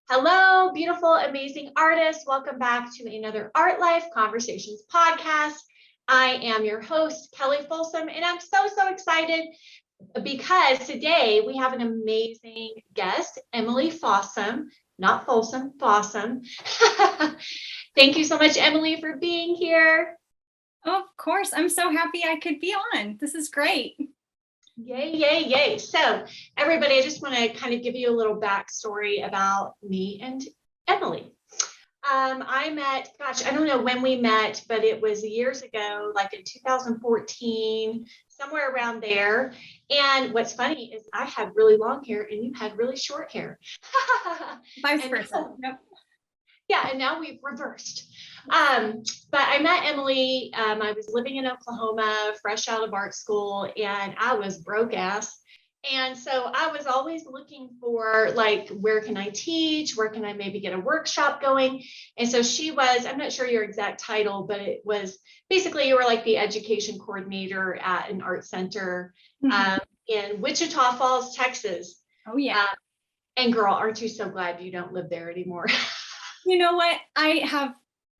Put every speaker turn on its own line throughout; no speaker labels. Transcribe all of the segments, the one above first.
Hello, beautiful, amazing artists. Welcome back to another Art Life Conversations podcast. I am your host, Kelli Folsom, and I'm so excited because today we have an amazing guest, Emily Fossum, not Folsom, Fossum. Thank you so much, Emily, for being here.
Of course. I'm so happy I could be on. This is great.
Yay. So, everybody, I just want to kind of give you a little backstory about me and Emily. I met, I don't know when we met, but it was years ago, like in 2014, somewhere around there. And what's funny is I had really long hair and you had really short hair.
Vice versa. Yep.
Yeah, and now we've reversed. But I met Emily. I was living in Oklahoma, fresh out of art school, and I was broke ass. And so I was always looking for like, where can I teach? Where can I maybe get a workshop going? And so she was, I'm not sure your exact title, but it was basically you were like the education coordinator at an art center in Wichita Falls, Texas.
Oh, yeah.
And girl, aren't you so glad you don't live there anymore?
You know what? I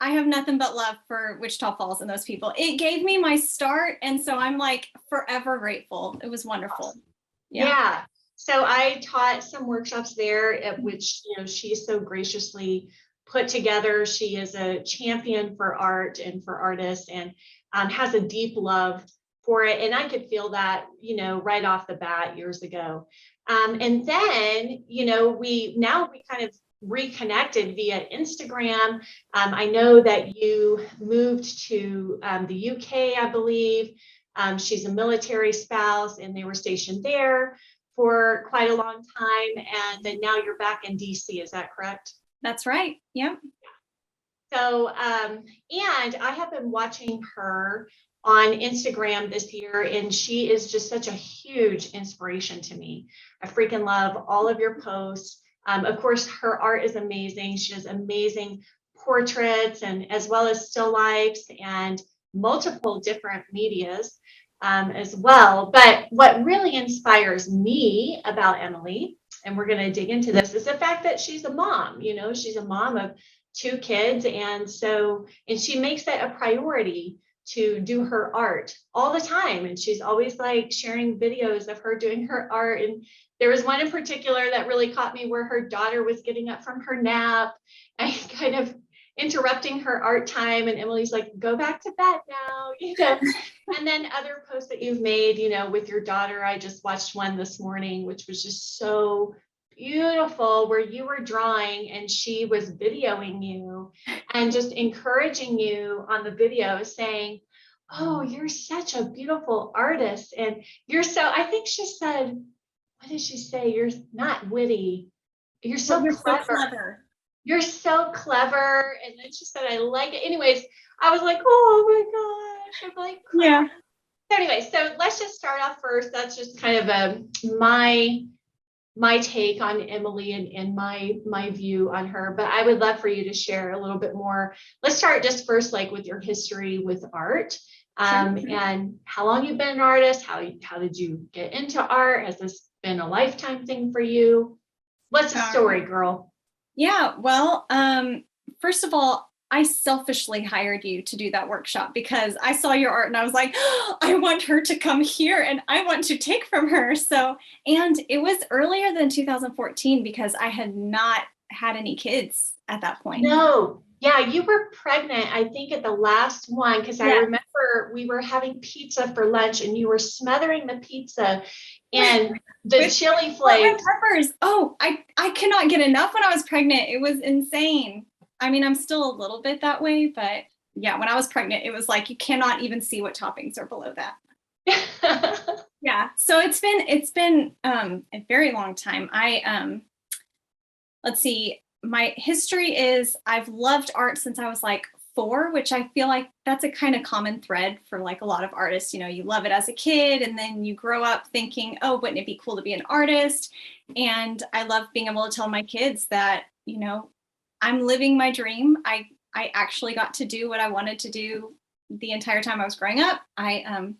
have nothing but love for Wichita Falls and those people. It gave me my start. And so I'm like forever grateful. It was wonderful.
Yeah. So I taught some workshops there at which, she so graciously put together. She is a champion for art and for artists and has a deep love for it. And I could feel that, right off the bat years ago. And then, we kind of reconnected via Instagram. I know that you moved to the UK, I believe. She's a military spouse and they were stationed there for quite a long time. And then now you're back in DC. Is that correct?
That's right. Yeah.
So, and I have been watching her on Instagram this year, and she is just such a huge inspiration to me. I freaking love all of your posts. Of course, her art is amazing. She does amazing portraits and as well as still lifes and multiple different medias as well. But what really inspires me about Emily, and we're going to dig into this, is the fact that she's a mom. She's a mom of two kids. And she makes that a priority to do her art all the time. And she's always like sharing videos of her doing her art. And there was one in particular that really caught me where her daughter was getting up from her nap and kind of interrupting her art time. And Emily's like, go back to bed now, And then other posts that you've made, with your daughter. I just watched one this morning, which was just so beautiful, where you were drawing and she was videoing you and just encouraging you on the video, saying, oh, you're such a beautiful artist. And I think she said, what did she say? You're not witty. You're so clever. You're so clever. And then she said, I like it. Anyways, I was like, oh my gosh. I'm like,
yeah.
So anyway, so let's just start off first. That's just kind of my take on Emily and my view on her. But I would love for you to share a little bit more. Let's start just first, like with your history with art. And how long you've been an artist. How did you get into art? Has this been a lifetime thing for you? What's the story, girl?
Yeah, well, first of all, I selfishly hired you to do that workshop because I saw your art and I was like, oh, I want her to come here and I want to take from her. So, and it was earlier than 2014 because I had not had any kids at that point.
No. Yeah, you were pregnant, I think, at the last one, because I remember we were having pizza for lunch and you were smothering the pizza and the chili flakes.
Peppers. Oh, I cannot get enough when I was pregnant. It was insane. I mean, I'm still a little bit that way, but yeah, when I was pregnant, it was like you cannot even see what toppings are below that. Yeah. So it's been a very long time. Let's see. My history is I've loved art since I was like 4, which I feel like that's a kind of common thread for like a lot of artists. You love it as a kid and then you grow up thinking, oh, wouldn't it be cool to be an artist? And I love being able to tell my kids that, I'm living my dream. I actually got to do what I wanted to do the entire time I was growing up. I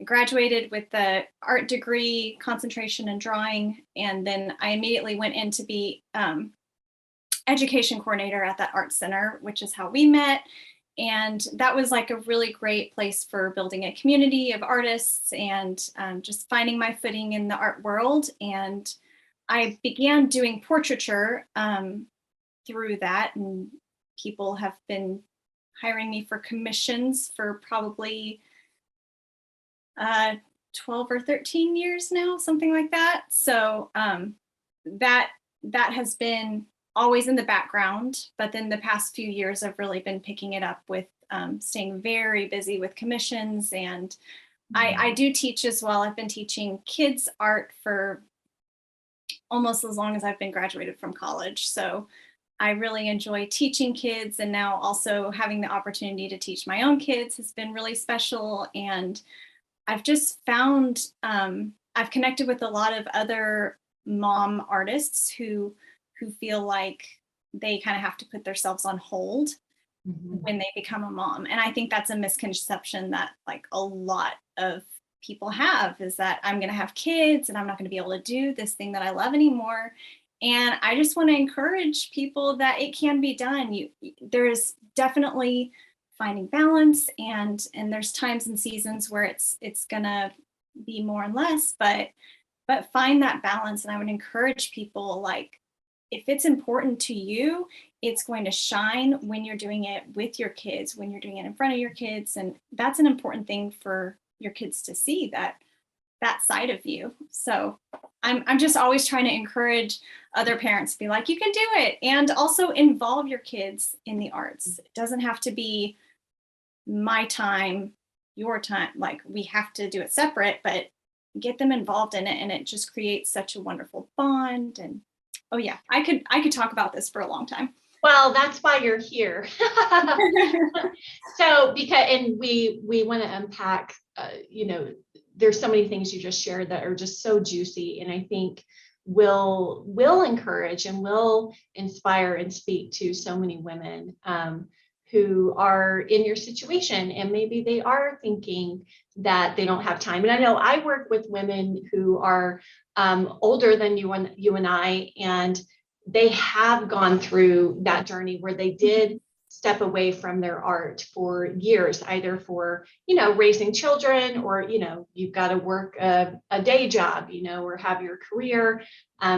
graduated with the art degree, concentration in drawing, and then I immediately went in to be education coordinator at that art center, which is how we met. And that was like a really great place for building a community of artists and just finding my footing in the art world. And I began doing portraiture through that. And people have been hiring me for commissions for probably 12 or 13 years now, something like that. So that has been always in the background, but then the past few years I've really been picking it up with staying very busy with commissions. And I do teach as well. I've been teaching kids art for almost as long as I've been graduated from college. So I really enjoy teaching kids, and now also having the opportunity to teach my own kids has been really special. And I've just found I've connected with a lot of other mom artists who feel like they kind of have to put themselves on hold when they become a mom. And I think that's a misconception that like a lot of people have, is that I'm going to have kids and I'm not going to be able to do this thing that I love anymore. And I just want to encourage people that it can be done. There's definitely finding balance, and there's times and seasons where it's gonna be more and less, but find that balance. And I would encourage people, like, if it's important to you, it's going to shine when you're doing it with your kids, when you're doing it in front of your kids. And that's an important thing for your kids to see, that side of you. So I'm just always trying to encourage other parents to be like, you can do it. And also involve your kids in the arts. It doesn't have to be my time, your time. Like, we have to do it separate, but get them involved in it. And it just creates such a wonderful bond. And oh yeah, I could talk about this for a long time.
Well, that's why you're here. So, and we want to unpack, there's so many things you just shared that are just so juicy, and I think will encourage and will inspire and speak to so many women who are in your situation, and maybe they are thinking that they don't have time. And I know I work with women who are older than you and I, and they have gone through that journey where they did step away from their art for years, either for, raising children, or, you've got to work a day job, or have your career,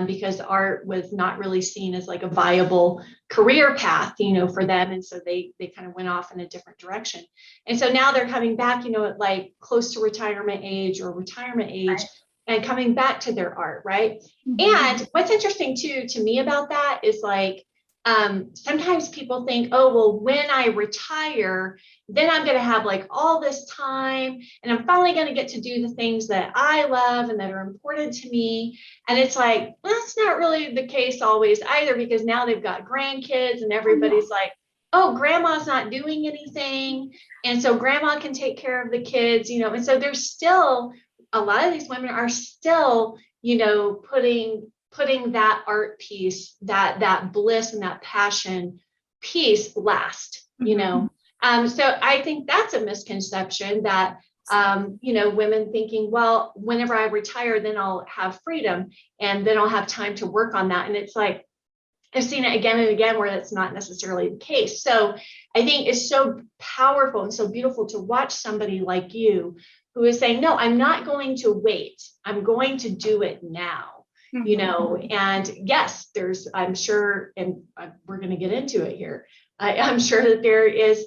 because art was not really seen as like a viable career path, for them. And so they kind of went off in a different direction. And so now they're coming back, at like close to retirement age or retirement age. Right. And coming back to their art, right? And what's interesting too to me about that is like, sometimes people think, oh, well, when I retire, then I'm going to have like all this time, and I'm finally going to get to do the things that I love and that are important to me. And it's like, that's not really the case always either, because now they've got grandkids and everybody's like, oh, grandma's not doing anything. And so grandma can take care of the kids, and so there's still, a lot of these women are still, putting that art piece, that bliss and that passion piece last, so I think that's a misconception that, women thinking, well, whenever I retire, then I'll have freedom and then I'll have time to work on that. And it's like, I've seen it again and again where that's not necessarily the case. So I think it's so powerful and so beautiful to watch somebody like you who is saying, no, I'm not going to wait. I'm going to do it now. And yes, I'm sure, and we're going to get into it here. I'm sure that there is,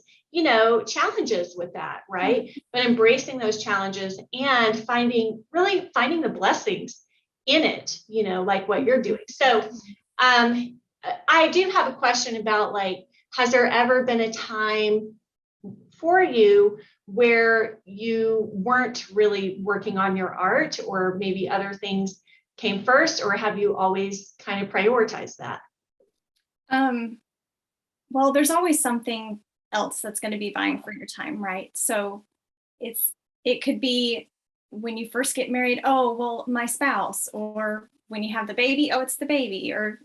challenges with that, right? But embracing those challenges and finding the blessings in it, like what you're doing. So I do have a question about, like, has there ever been a time for you where you weren't really working on your art, or maybe other things came first, or have you always kind of prioritized that?
Well, there's always something else that's going to be vying for your time, right? So it could be when you first get married, oh, well, my spouse, or when you have the baby, oh, it's the baby, or,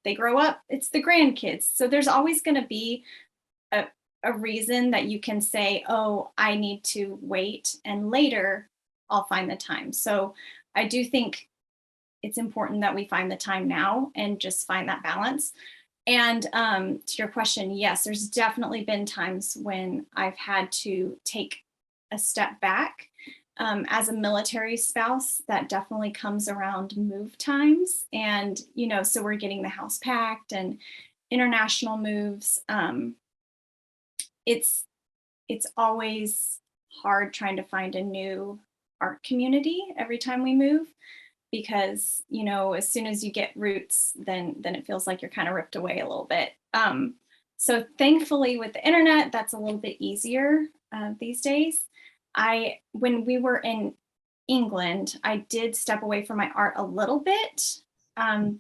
they grow up, it's the grandkids. So there's always going to be a reason that you can say, oh, I need to wait, and later I'll find the time. So I do think it's important that we find the time now and just find that balance. And to your question, yes, there's definitely been times when I've had to take a step back. As a military spouse, that definitely comes around move times. And, so we're getting the house packed and international moves. It's always hard trying to find a new art community every time we move, because as soon as you get roots, then it feels like you're kind of ripped away a little bit. So thankfully with the internet, that's a little bit easier these days. When we were in England, I did step away from my art a little bit.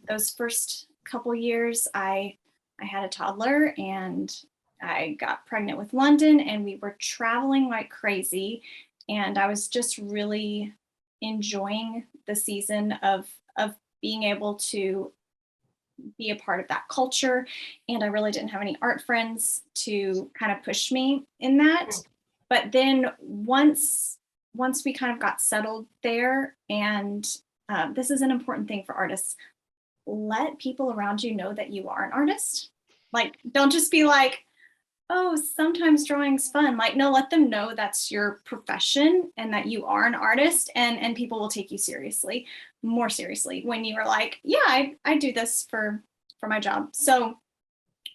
Those first couple years, I had a toddler and I got pregnant with London, and we were traveling like crazy. And I was just really enjoying the season of being able to be a part of that culture. And I really didn't have any art friends to kind of push me in that. But then once we kind of got settled there, and this is an important thing for artists, let people around you know that you are an artist. Like, don't just be like, oh, sometimes drawing's fun. Like, no, let them know that's your profession and that you are an artist, and people will take you seriously, more seriously, when you are like, yeah, I do this for my job. So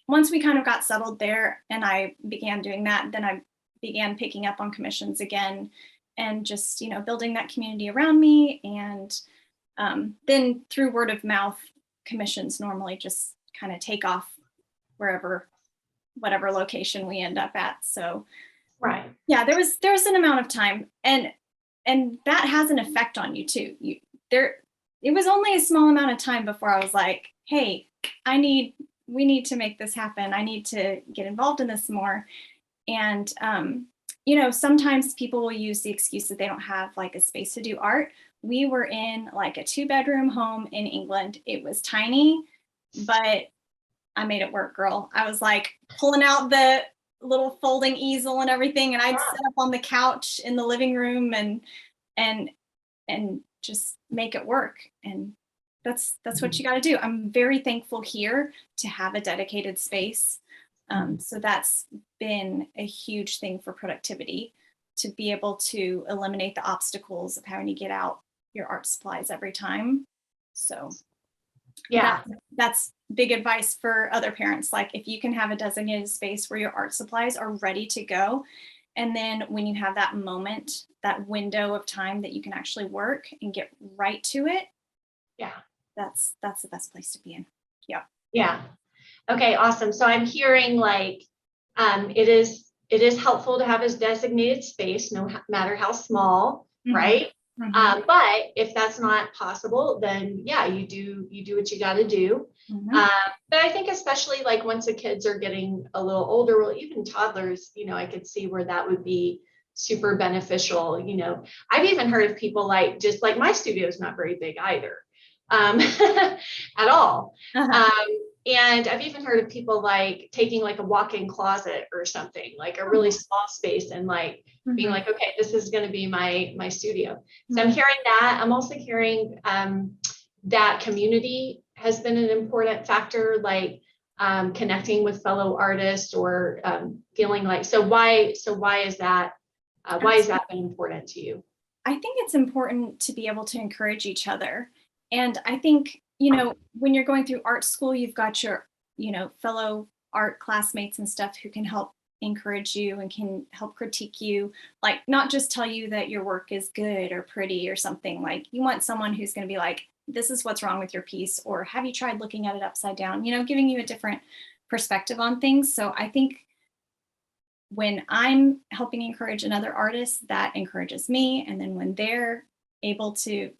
once we kind of got settled there and I began doing that, then I began picking up on commissions again, and just, building that community around me. And then through word of mouth, commissions normally just kind of take off whatever location we end up at. So
right.
Yeah, there was an amount of time, and that has an effect on you too. It was only a small amount of time before I was like, hey, we need to make this happen. I need to get involved in this more. And sometimes people will use the excuse that they don't have like a space to do art. We were in like a 2-bedroom home in England. It was tiny, but I made it work, girl. I was like pulling out the little folding easel and everything, and I'd sit up on the couch in the living room and just make it work. And that's what you got to do. I'm very thankful here to have a dedicated space. So that's been a huge thing for productivity, to be able to eliminate the obstacles of having to get out your art supplies every time. So
yeah,
that's big advice for other parents. Like, if you can have a designated space where your art supplies are ready to go, and then when you have that moment, that window of time that you can actually work and get right to it,
yeah,
that's the best place to be in.
yeah. Okay, awesome. So I'm hearing like it is helpful to have a designated space, no matter how small, right? But if that's not possible, then yeah, you do what you got to do. But I think especially like once the kids are getting a little older, well, even toddlers, I could see where that would be super beneficial. I've even heard of people like, just like, my studio is not very big either, at all. And I've even heard of people like taking like a walk-in closet or something, like a really small space, and like being like, okay, this is going to be my studio. So I'm hearing that. I'm also hearing that community has been an important factor, like connecting with fellow artists, or feeling like, so why is that? Why has that been important to you?
I think it's important to be able to encourage each other. And I think, when you're going through art school, you've got your, fellow art classmates and stuff who can help encourage you and can help critique you, like not just tell you that your work is good or pretty or something. Like, you want someone who's going to be like, this is what's wrong with your piece, or have you tried looking at it upside down, giving you a different perspective on things. So I think when I'm helping encourage another artist, that encourages me. And then when they're able to,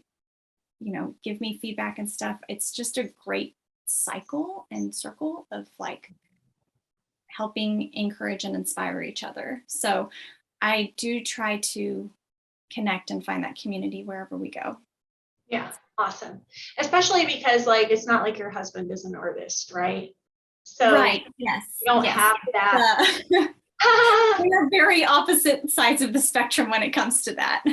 give me feedback and stuff, it's just a great cycle and circle of like helping encourage and inspire each other. So I do try to connect and find that community wherever we go.
Yeah, awesome. Especially because like, it's not like your husband is an artist, right? So
right. Yes.
You don't have that.
We are very opposite sides of the spectrum when it comes to that.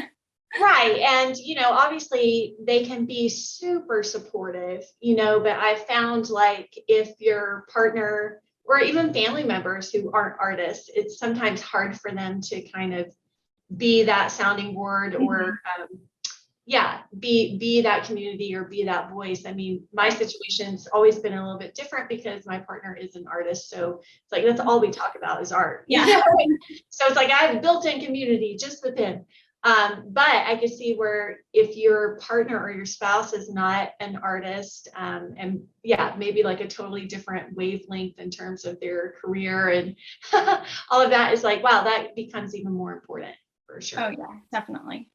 Right. And, obviously they can be super supportive, but I've found like if your partner or even family members who aren't artists, it's sometimes hard for them to kind of be that sounding board or, yeah, be that community or be that voice. I mean, my situation's always been a little bit different because my partner is an artist. So it's like, that's all we talk about is art.
Yeah.
So it's like I have a built-in community just within. But I could see where if your partner or your spouse is not an artist, and yeah, maybe like a totally different wavelength in terms of their career and all of that is like, wow, that becomes even more important for sure.
Oh yeah, definitely.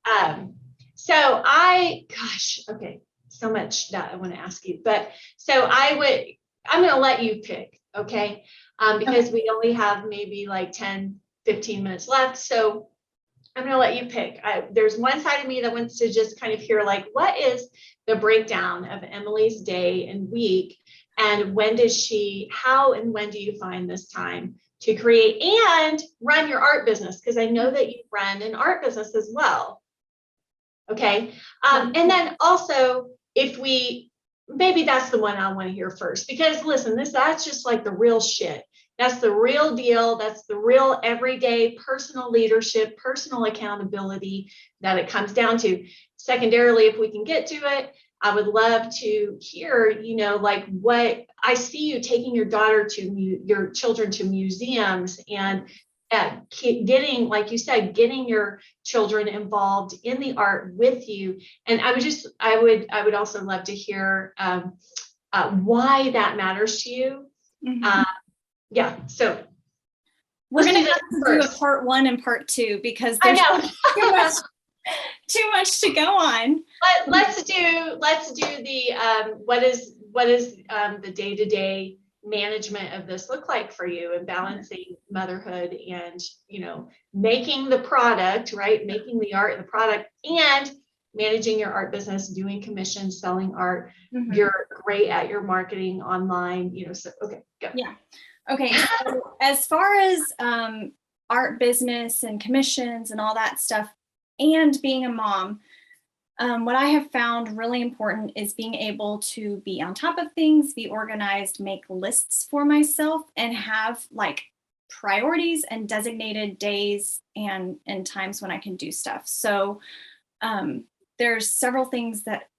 So okay, so much that I want to ask you, but I'm going to let you pick, okay? Because we only have maybe like 10, 15 minutes left. So I'm going to let you pick. There's one side of me that wants to just kind of hear like, what is the breakdown of Emily's day and week? And how and when do you find this time to create and run your art business? Because I know that you run an art business as well. Okay. And then also, maybe that's the one I want to hear first, because listen, that's just like the real shit. That's the real deal. That's the real everyday personal leadership, personal accountability that it comes down to. Secondarily, if we can get to it, I would love to hear, like what I see you taking your children to museums and getting, like you said, getting your children involved in the art with you. And I would also love to hear why that matters to you. Yeah, so
we're going to have to do a part 1 and part 2 because there's too much to go on.
Let's do the what is the day-to-day management of this look like for you, and balancing motherhood and making the product, right, making the art and the product, and managing your art business, doing commissions, selling art. You're great at your marketing online, so okay, go.
Yeah. Okay, so as far as art business and commissions and all that stuff, and being a mom, what I have found really important is being able to be on top of things, be organized, make lists for myself, and have like priorities and designated days and times when I can do stuff. So there's several things that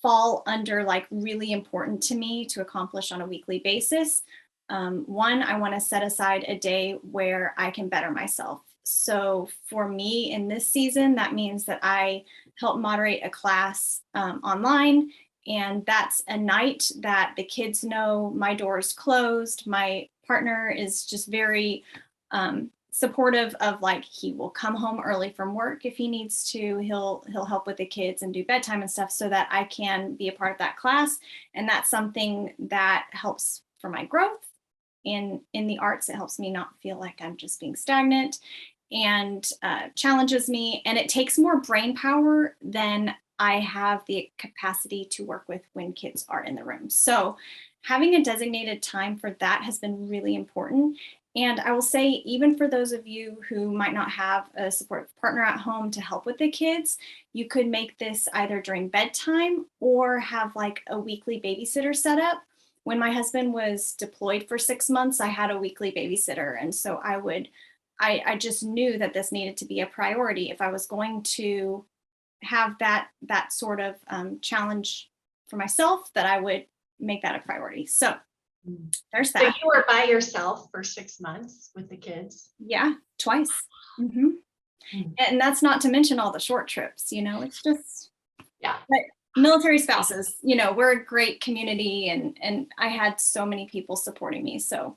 fall under like really important to me to accomplish on a weekly basis. One, I want to set aside a day where I can better myself. So for me in this season, that means that I help moderate a class online. And that's a night that the kids know my door is closed. My partner is just very supportive of, like, he will come home early from work if he needs to. He'll help with the kids and do bedtime and stuff so that I can be a part of that class. And that's something that helps for my growth. In the arts, it helps me not feel like I'm just being stagnant, and challenges me. And it takes more brain power than I have the capacity to work with when kids are in the room. So having a designated time for that has been really important. And I will say, even for those of you who might not have a supportive partner at home to help with the kids, you could make this either during bedtime or have like a weekly babysitter set up. When my husband was deployed for 6 months, I had a weekly babysitter. And so I just knew that this needed to be a priority if I was going to have that sort of challenge for myself, that I would make that a priority. So there's that.
So you were by yourself for 6 months with the kids?
Yeah, twice. And that's not to mention all the short trips, it's just,
yeah.
But military spouses, we're a great community, and I had so many people supporting me. So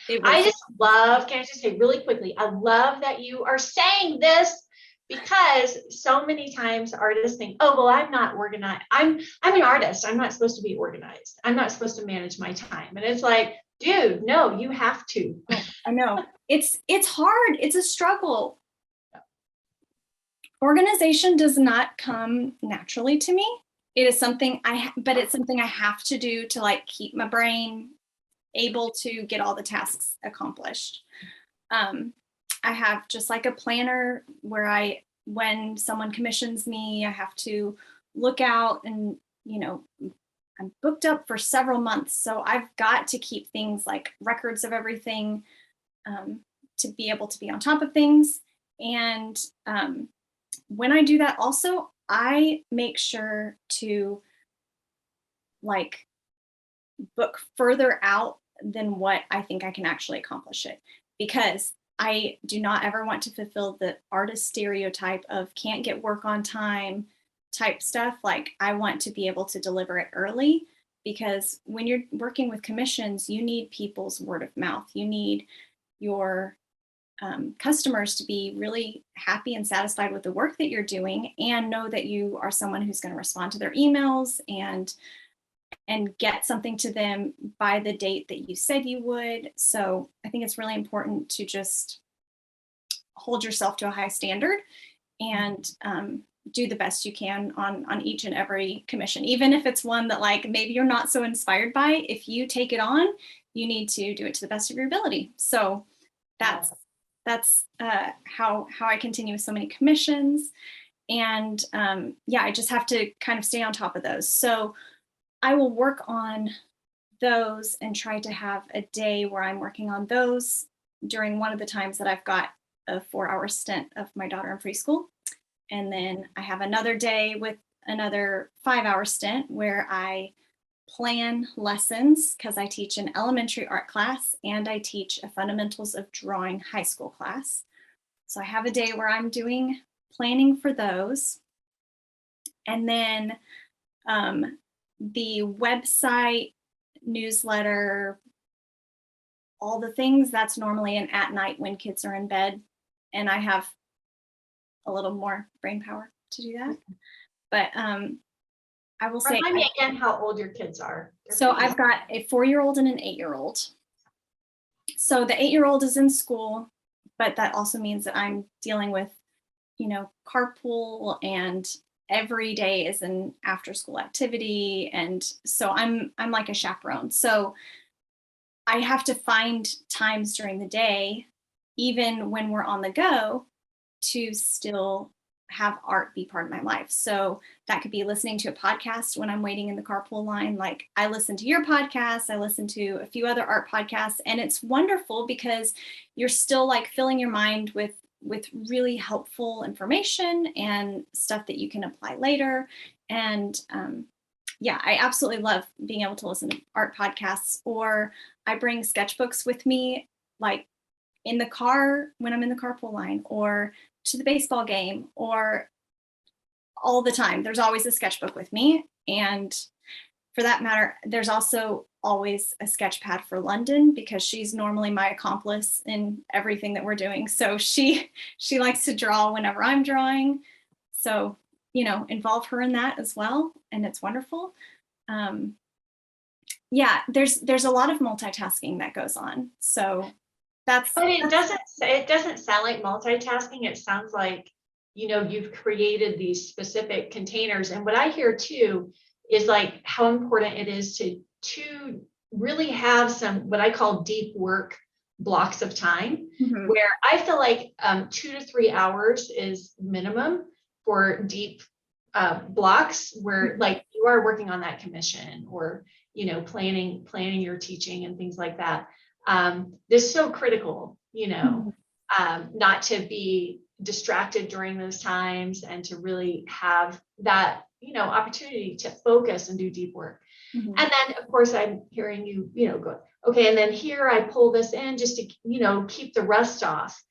I just love, can I just say really quickly, I love that you are saying this, because so many times artists think, oh, well, I'm not organized. I'm an artist. I'm not supposed to be organized. I'm not supposed to manage my time. And it's like, dude, no, you have to.
I know. It's hard. It's a struggle. Organization does not come naturally to me. It is something but it's something I have to do to like keep my brain able to get all the tasks accomplished. I have just like a planner where I when someone commissions me, I have to look out and, I'm booked up for several months. So I've got to keep things like records of everything, to be able to be on top of things. And when I do that, also, I make sure to like book further out than what I think I can actually accomplish it, because I do not ever want to fulfill the artist stereotype of can't get work on time type stuff. Like, I want to be able to deliver it early, because when you're working with commissions, you need people's word of mouth. You need your customers to be really happy and satisfied with the work that you're doing, and know that you are someone who's going to respond to their emails and get something to them by the date that you said you would. So I think it's really important to just hold yourself to a high standard and do the best you can on each and every commission, even if it's one that like maybe you're not so inspired by. If you take it on, you need to do it to the best of your ability. So that's how I continue with so many commissions. And I just have to kind of stay on top of those. So I will work on those and try to have a day where I'm working on those during one of the times that I've got a 4-hour stint of my daughter in preschool. And then I have another day with another 5-hour stint where I plan lessons, because I teach an elementary art class and I teach a fundamentals of drawing high school class. So I have a day where I'm doing planning for those. And then the website, newsletter, all the things, that's normally an at night when kids are in bed, and I have a little more brain power to do that. But I will say,
remind me again how old your kids are.
So I've got a 4-year-old and an 8-year-old. So the 8-year-old is in school, but that also means that I'm dealing with, carpool, and every day is an after school activity. And so I'm like a chaperone. So I have to find times during the day, even when we're on the go, to still have art be part of my life. So that could be listening to a podcast when I'm waiting in the carpool line. Like, I listen to your podcast, I listen to a few other art podcasts, and it's wonderful because you're still like filling your mind with really helpful information and stuff that you can apply later. And I absolutely love being able to listen to art podcasts. Or I bring sketchbooks with me, like in the car when I'm in the carpool line, or to the baseball game, or all the time. There's always a sketchbook with me. And for that matter, there's also always a sketch pad for London, because she's normally my accomplice in everything that we're doing. So she likes to draw whenever I'm drawing. So, involve her in that as well. And it's wonderful. There's a lot of multitasking that goes on. So but
it doesn't sound like multitasking. It sounds like, you've created these specific containers. And what I hear too is like how important it is to really have some, what I call deep work blocks of time, where I feel like 2 to 3 hours is minimum for deep blocks, where like you are working on that commission, or, planning your teaching and things like that. This is so critical, not to be distracted during those times, and to really have that, opportunity to focus and do deep work. And then of course I'm hearing you, go, okay, and then here I pull this in just to, keep the rust off,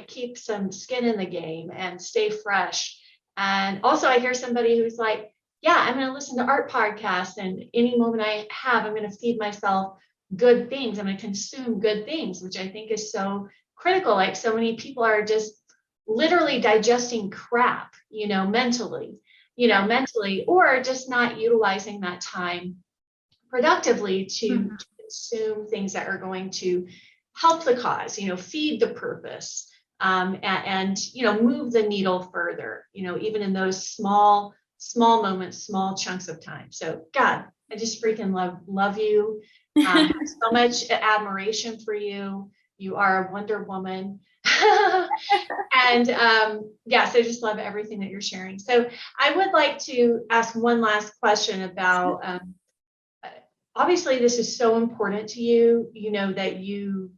keep some skin in the game and stay fresh. And also I hear somebody who's like, yeah, I'm going to listen to art podcasts, and any moment I have, I'm going to feed myself good things. I'm going to consume good things, which I think is so critical. Like, so many people are just literally digesting crap, mentally, or just not utilizing that time productively to consume things that are going to help the cause, feed the purpose, and move the needle further, even in those small moments, small chunks of time. So God, I just freaking love you. Have so much admiration for you. You are a Wonder Woman. And yeah, so just love everything that you're sharing. So I would like to ask one last question about, obviously this is so important to you, you know, that you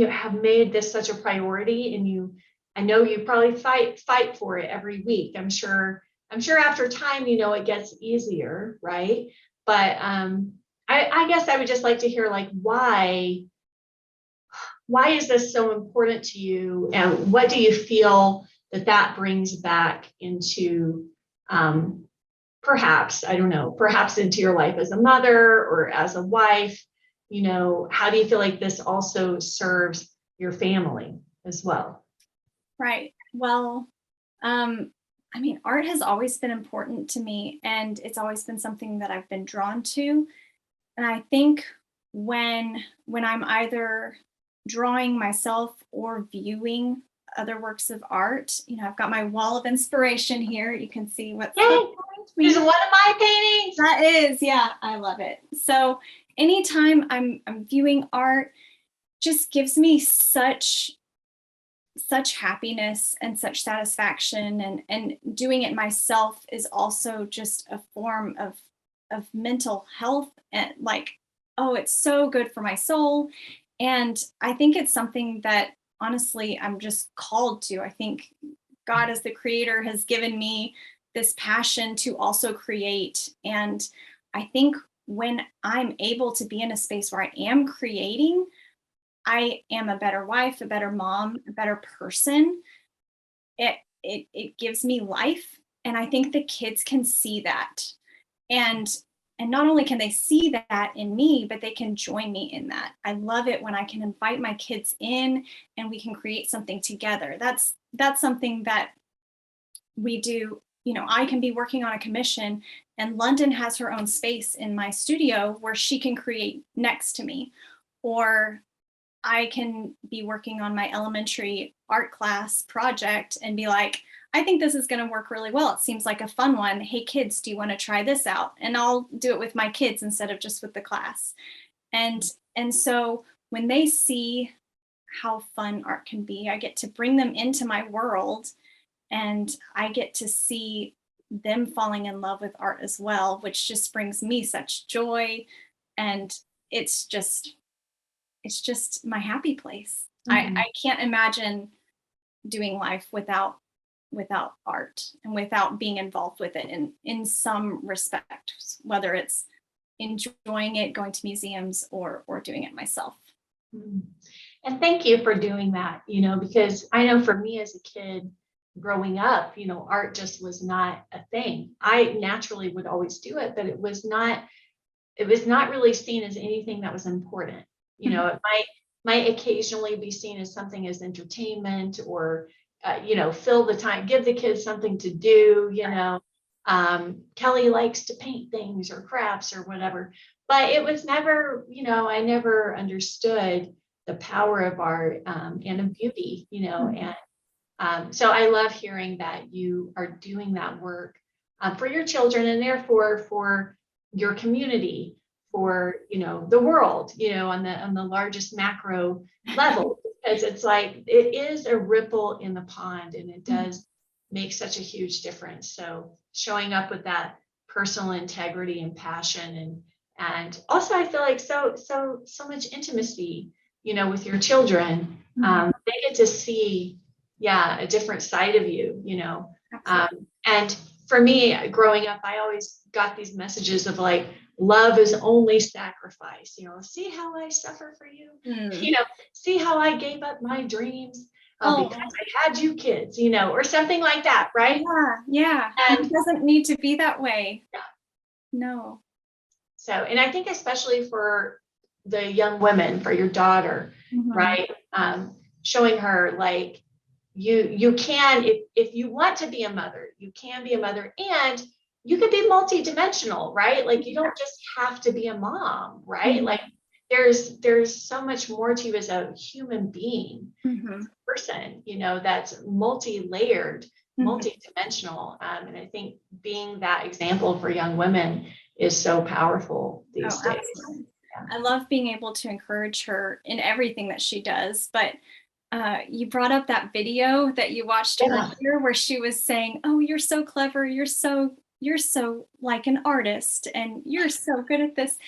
have made this such a priority, and I know you probably fight for it every week. I'm sure after time, you know, it gets easier, right? But I guess I would just like to hear, like, why is this so important to you, and what do you feel that brings back into, perhaps, I don't know, perhaps into your life as a mother or as a wife? You know, how do you feel like this also serves your family as well?
Right. Well, I mean, art has always been important to me, and it's always been something that I've been drawn to. And I think when I'm either drawing myself or viewing other works of art, you know, I've got my wall of inspiration here. You can see what's
Yay!
behind
This is
me.
one of my paintings.
That is, yeah, I love it. So anytime I'm viewing art, just gives me such happiness and such satisfaction, and doing it myself is also just a form of mental health, and like, oh, it's so good for my soul. And I think it's something that honestly I'm just called to. I think God as the creator has given me this passion to also create. And I think when I'm able to be in a space where I am creating, I am a better wife, a better mom, a better person. It gives me life, and I think the kids can see that. And not only can they see that in me, but they can join me in that. I love it when I can invite my kids in and we can create something together. That's something that we do. You know, I can be working on a commission, and London has her own space in my studio where she can create next to me. Or I can be working on my elementary art class project and be like, I think this is going to work really well. It seems like a fun one. Hey, kids, do you want to try this out? And I'll do it with my kids instead of just with the class. And so when they see how fun art can be, I get to bring them into my world, and I get to see them falling in love with art as well, which just brings me such joy. And it's just my happy place.
Mhm.
I can't imagine doing life without art and without being involved with it in some respect, whether it's enjoying it, going to museums, or doing it myself.
Mhm. And thank you for doing that, you know, because I know for me as a kid growing up, you know, art just was not a thing. I naturally would always do it, but it was not really seen as anything that was important. You know, it might occasionally be seen as something as entertainment, or you know, fill the time, give the kids something to do, you know. Kelly likes to paint things or crafts or whatever, but it was never, you know, I never understood the power of art, and of beauty, you know. And so I love hearing that you are doing that work, for your children, and therefore for your community, for, you know, the world, you know, on the largest macro level, because it's like it is a ripple in the pond, and it does make such a huge difference. So showing up with that personal integrity and passion, and also I feel like so much intimacy, you know, with your children. They get to see, yeah, a different side of you, you know. And for me growing up, I always got these messages of like, love is only sacrifice, you know, see how I suffer for you, you know, see how I gave up my dreams,
Oh,
because I had you kids, you know, or something like that, right?
yeah, yeah. And
And
it doesn't need to be that way.
yeah,
No.
so, and I think especially for the young women, for your daughter,
Mhm.
right? Showing her like, you can, if you want to be a mother, you can be a mother, and you can be multidimensional, right? Like you don't just have to be a mom, right?
Mhm.
Like there's so much more to you as a human being,
Mhm.
person, you know, that's multi-layered,
Mhm.
multi-dimensional. And I think being that example for young women is so powerful
Oh,
these days.
absolutely.
Yeah.
I love being able to encourage her in everything that she does, but you brought up that video that you watched
Yeah.
earlier where she was saying, "Oh, you're so clever. You're so like an artist and you're so good at this."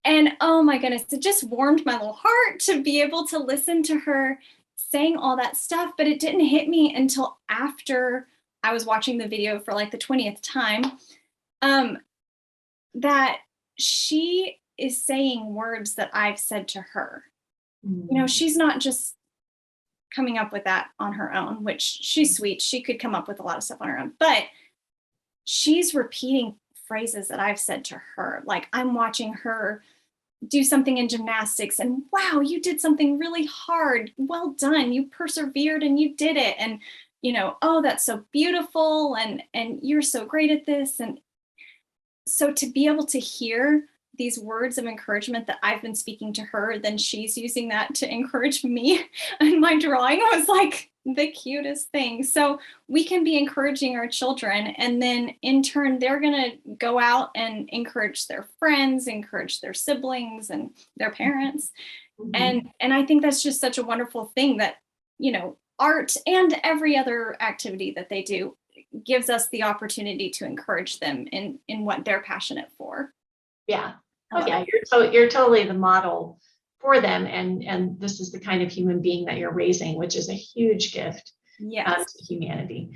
And oh my goodness, it just warmed my little heart to be able to listen to her saying all that stuff. But it didn't hit me until after I was watching the video for like the 20th time, um, that she is saying words that I've said to her. You know,
Mm.
she's not just coming up with that on her own, which she's sweet. She could come up with a lot of stuff on her own, but she's repeating phrases that I've said to her. Like I'm watching her do something in gymnastics and wow, you did something really hard. Well done. You persevered and you did it. And you know, oh, that's so beautiful and you're so great at this. And so to be able to hear these words of encouragement that I've been speaking to her, then she's using that to encourage me in my drawing was like the cutest thing. So we can be encouraging our children, and then in turn, they're going to go out and encourage their friends, encourage their siblings and their parents.
Mhm.
And I think that's just such a wonderful thing that, you know, art and every other activity that they do gives us the opportunity to encourage them in what they're passionate for.
Yeah.
I
Oh
love
yeah,
it.
you're totally the model for them, and this is the kind of human being that you're raising, which is a huge gift
Yes.
to humanity.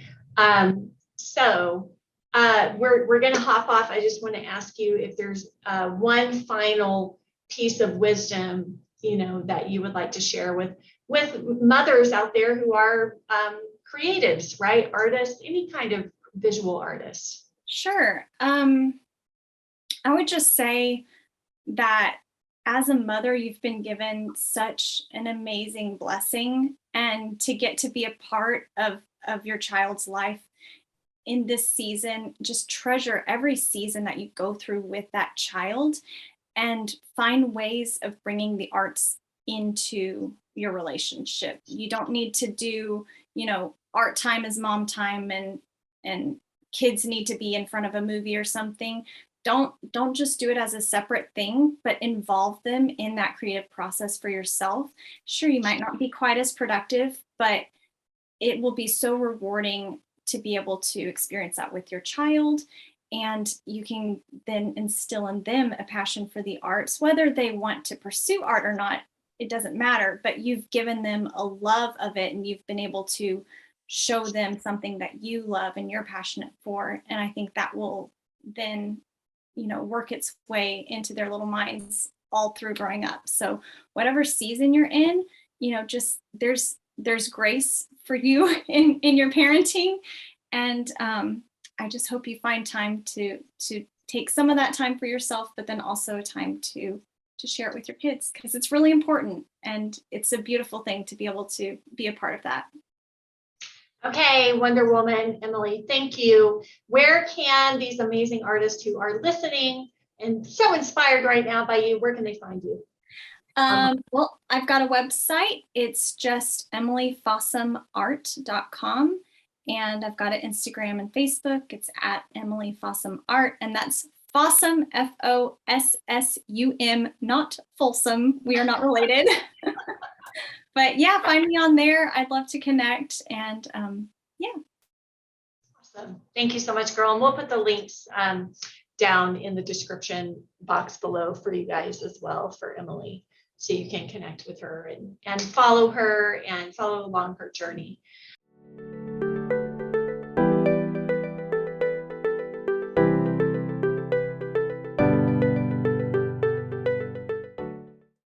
So we're going to hop off. I just want to ask you if there's one final piece of wisdom, you know, that you would like to share with mothers out there who are creatives, right? Artists, any kind of visual artists.
Sure. I would just say that as a mother, you've been given such an amazing blessing, and to get to be a part of your child's life in this season, just treasure every season that you go through with that child and find ways of bringing the arts into your relationship. You don't need to do, you know, art time is mom time and kids need to be in front of a movie or something. Don't just do it as a separate thing, but involve them in that creative process for yourself. Sure, you might not be quite as productive, but it will be so rewarding to be able to experience that with your child. And you can then instill in them a passion for the arts, whether they want to pursue art or not, it doesn't matter, but you've given them a love of it and you've been able to show them something that you love and you're passionate for. And I think that will then, you know, work its way into their little minds all through growing up. So whatever season you're in, you know, just there's grace for you in your parenting. And I just hope you find time to take some of that time for yourself, but then also time to share it with your kids, because it's really important and it's a beautiful thing to be able to be a part of that.
Okay, Wonder Woman, Emily, thank you. Where can these amazing artists who are listening and so inspired right now by you, where can they find you?
Well, I've got a website. It's just emilyfossumart.com. And I've got an Instagram and Facebook. It's at Emily Fossum Art. And that's Fossum, Fossum, not Folsom. We are not related. But yeah, find me on there. I'd love to connect. And yeah.
Awesome. Thank you so much, girl. And we'll put the links down in the description box below for you guys as well for Emily, so you can connect with her and follow her and follow along her journey.